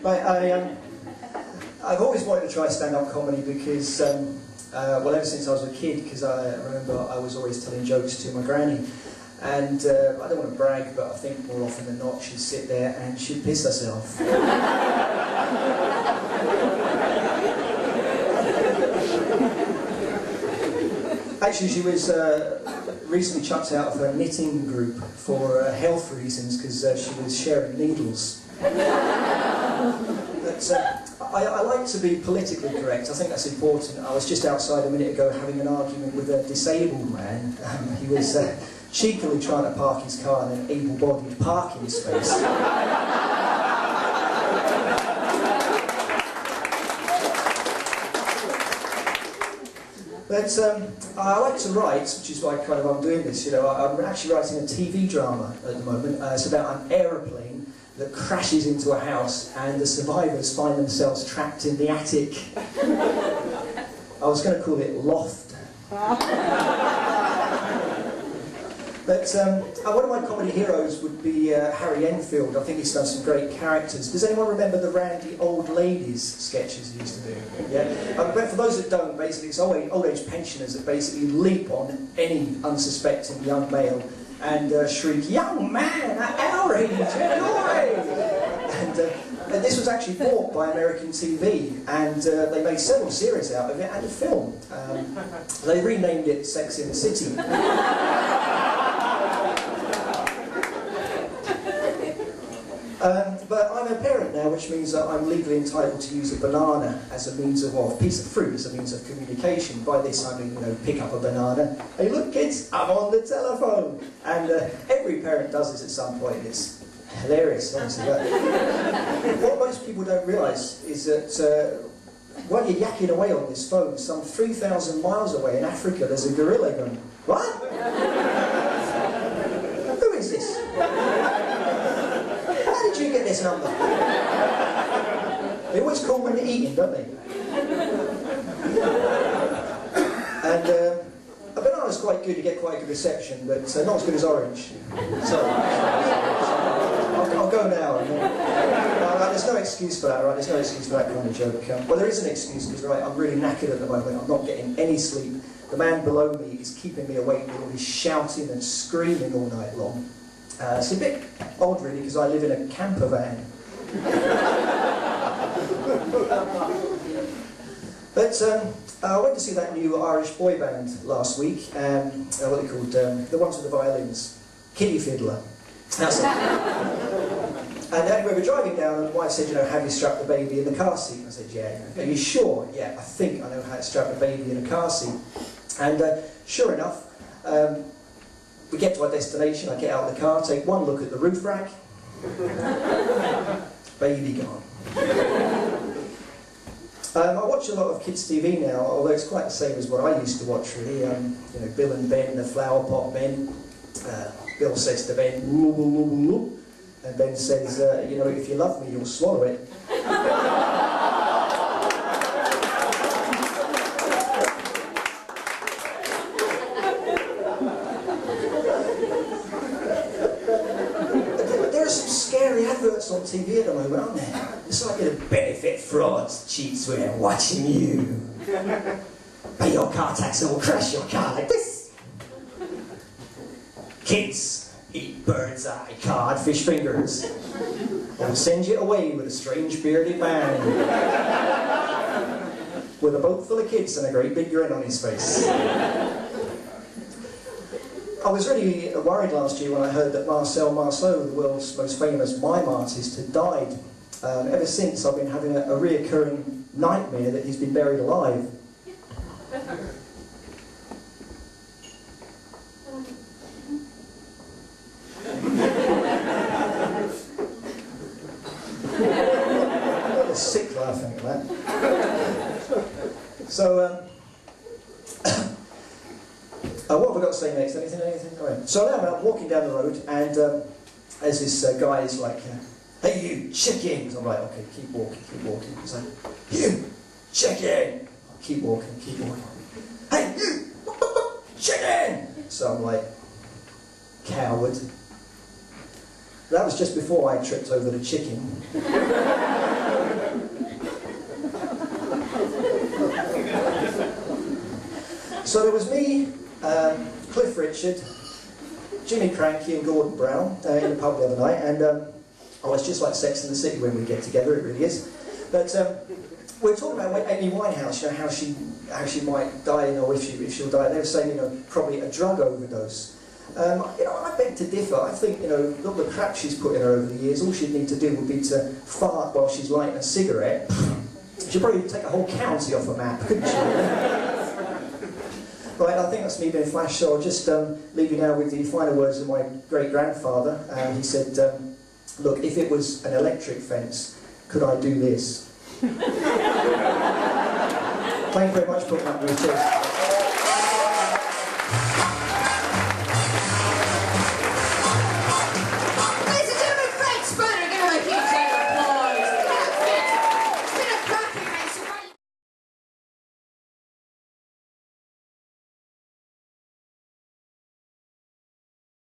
I've always wanted to try stand-up comedy because, well, ever since I was a kid, because I remember I was always telling jokes to my granny. And I don't want to brag, but I think more often than not she'd sit there and she'd piss herself. Actually, she was recently chucked out of her knitting group for health reasons because she was sharing needles. But I like to be politically correct. I think that's important. I was just outside a minute ago having an argument with a disabled man. He was cheekily trying to park his car in an able-bodied parking space. But I like to write, which is why I'm doing this. You know, I'm actually writing a TV drama at the moment. It's about an aeroplane that crashes into a house and the survivors find themselves trapped in the attic. I was going to call it Loft. But one of my comedy heroes would be Harry Enfield. I think he's done some great characters. Does anyone remember the Randy Old Ladies sketches he used to do? Yeah. But for those that don't, basically it's old age pensioners that basically leap on any unsuspecting young male and shriek, "Young man, at our age, at your age!" And this was actually bought by American TV, and they made several series out of it and a film. They renamed it Sex in the City. But I'm a parent now, which means that I'm legally entitled to use a banana as a means of, or a piece of fruit as a means of communication. By this I mean, you know, pick up a banana. Hey, look kids, I'm on the telephone. And every parent does this at some point. It's hilarious, honestly. But what most people don't realise is that while you're yakking away on this phone, some 3,000 miles away in Africa, there's a gorilla going, "What? Who is this? How did you get this number?" They always call when they're eating, don't they? And a banana's quite good, you get quite a good reception, but not as good as orange. So, I'll go now. There's no excuse for that, right? There's no excuse for that kind of joke. Well, there is an excuse, because right, I'm really knackered at the moment. I'm not getting any sleep. The man below me is keeping me awake with all his shouting and screaming all night long. It's a bit odd, really, because I live in a camper van. But I went to see that new Irish boy band last week. What are they called? The ones with the violins. Kitty Fiddler. That's it. And anyway, we're driving down, and the wife said, "You know, have you strapped the baby in the car seat?" I said, "Yeah." "Are you sure?" "Yeah, I think I know how to strap the baby in a car seat." And sure enough, we get to our destination, I get out of the car, take one look at the roof rack, baby gone. I watch a lot of kids' TV now, although it's quite the same as what I used to watch, really. You know, Bill and Ben, the Flower Pot Men. Bill says to Ben, "Woo, woo, woo, woo," and Ben says, "You know, if you love me, you'll swallow it." Adverts on TV at the moment, aren't there? It's like a benefit frauds, cheats, we're watching you. Pay your car tax and we'll crash your car like this. Kids, eat bird's eye, cod, fish fingers. We'll send you away with a strange bearded man. With a boat full of kids and a great big grin on his face. I was really worried last year when I heard that Marcel Marceau, the world's most famous mime artist, had died. Ever since, I've been having a reoccurring nightmare that he's been buried alive. What a sick laughing at that. So, what have I got to say next? Anything? All right. So now I'm walking down the road, and as this guy is like, "Hey you, chickens!" I'm like, "Okay, keep walking. He's like, "You, chicken!" I keep walking. "Hey you, chicken!" So I'm like, coward. That was just before I tripped over the chicken. So there was me, Cliff Richard, Jimmy Cranky and Gordon Brown in the pub the other night, and oh, it's just like Sex and the City when we get together, it really is. But we were talking about Amy Winehouse, you know, how she might die, you know, if she'll die. And they were saying, you know, probably a drug overdose. You know, I beg to differ. I think, you know, look the crap she's put in her over the years. All she'd need to do would be to fart while she's lighting a cigarette. She'd probably take a whole county off a map, couldn't she? Right, I think that's me being flash, so I'll just leave you now with the final words of my great-grandfather. He said, look, if it was an electric fence, could I do this? Thank you very much for putting up with me. Cheers.